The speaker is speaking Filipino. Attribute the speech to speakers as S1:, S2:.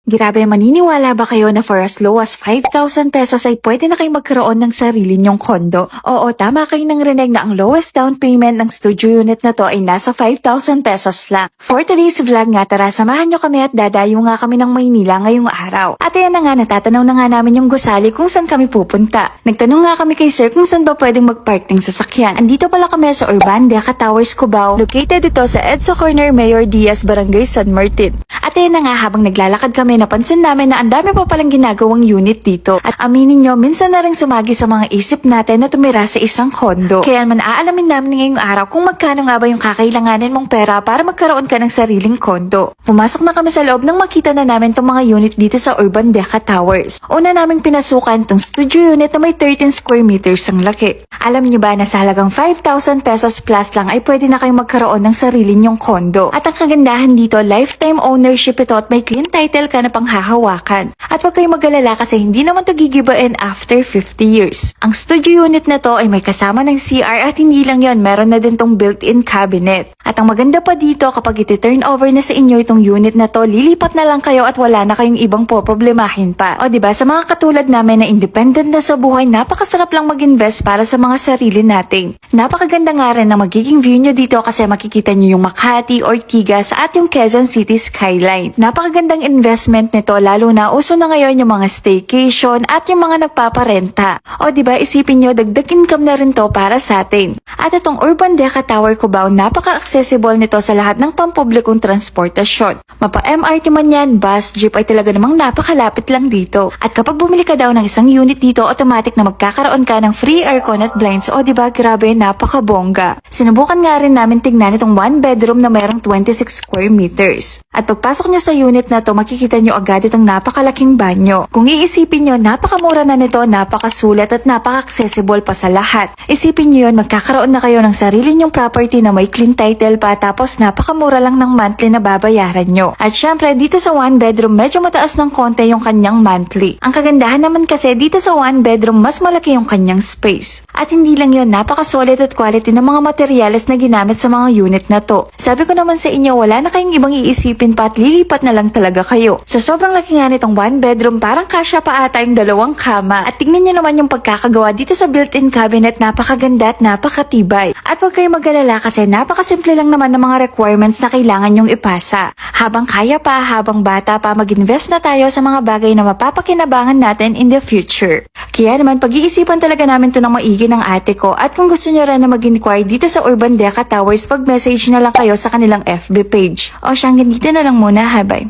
S1: Grabe, maniniwala ba kayo na for as low as 5,000 pesos ay pwede na kayo magkaroon ng sarili nyong kondo? Oo, tama kayo nang rinig na ang lowest down payment ng studio unit na to ay nasa 5,000 pesos lang. For today's vlog nga, tara samahan nyo kami at dadayo nga kami ng Maynila ngayong araw. At ayan na nga, natatanaw na nga namin yung gusali kung saan kami pupunta. Nagtanong nga kami kay sir kung saan ba pwedeng magpark ng sasakyan. Andito pala kami sa Urban Deca Towers, Cubao. Located ito sa EDSA Corner, Mayor Diaz, Barangay San Martin. At ayan na nga, habang naglalakad kami, napansin namin na ang dami pa palang ginagawang unit dito. At aminin nyo, minsan na rin sumagi sa mga isip natin na tumira sa isang kondo. Kaya man aalamin namin ngayong araw kung magkano nga ba yung kakailanganin mong pera para magkaroon ka ng sariling kondo. Pumasok na kami sa loob nang makita na namin tong mga unit dito sa Urban Deca Towers. Una naming pinasukan tong studio unit na may 13 square meters ang laki. Alam nyo ba na sa halagang 5,000 pesos plus lang ay pwede na kayong magkaroon ng sarili nyong kondo. At ang kagandahan dito, lifetime ownership ito at may clean title ka na panghahawakan. At huwag kayong mag-alala kasi hindi naman ito gigibain after 50 years. Ang studio unit na to ay may kasama ng CR at hindi lang yon, meron na din tong built-in cabinet. At ang maganda pa dito, kapag iti-turn over na sa inyo itong unit na to, lilipat na lang kayo at wala na kayong ibang poproblemahin pa. O diba, sa mga katulad namin na independent na sa buhay, napakasarap lang mag-invest para sa mga sarili natin. Napakaganda nga rin na magiging view nyo dito kasi makikita nyo yung Makati, Ortigas at yung Quezon City skyline. Napakagandang investment nito, lalo na uso na ngayon yung mga staycation at yung mga nagpaparenta. O diba, isipin nyo, dagdag income na rin to para sa atin. At itong Urban Deca Tower Cubao, napaka-accessible nito sa lahat ng pampublikong transportasyon. Mapa-MRT man yan, bus, jeep ay talaga namang napakalapit lang dito. At kapag bumili ka daw ng isang unit dito, automatic na magkakaroon ka ng free aircon at blinds. O diba, grabe, napakabongga. Sinubukan nga rin namin tignan itong one bedroom na mayroong 26 square meters. At pagpasok nyo sa unit na to, makikita nyo agad itong napakalaking banyo. Kung iisipin nyo, napakamura na nito, napakasulat at napaka-accessible pa sa lahat. Isipin nyo yun, magkakaroon na kayo ng sarili nyong property na may clean title pa, tapos napakamura lang ng monthly na babayaran nyo. At syempre, dito sa one bedroom, medyo mataas ng konti yung kanyang monthly. Ang kagandahan naman kasi, dito sa one bedroom, mas malaki yung kanyang space. At hindi lang yun, napaka-solid at quality ng mga materyales na ginamit sa mga unit na to. Sabi ko naman sa inyo, wala na kayong ibang iisipin pa at lilipat na lang talaga kayo. Sa sobrang laki nga nitong one bedroom, parang kasya pa ata yung dalawang kama. At tingnan nyo naman yung pagkakagawa dito sa built-in cabinet, napakaganda at napakatibay. At huwag kayong mag-alala kasi napakasimple lang naman ng mga requirements na kailangan nyong ipasa. Habang kaya pa, habang bata pa, mag-invest na tayo sa mga bagay na mapapakinabangan natin in the future. Kaya naman, pag-iisipan talaga namin to ng maigi ng ate ko. At kung gusto nyo rin na mag-inquire dito sa Urban Deca Towers, pag-message na lang kayo sa kanilang FB page. O siyang, dito na lang muna, ha, bye.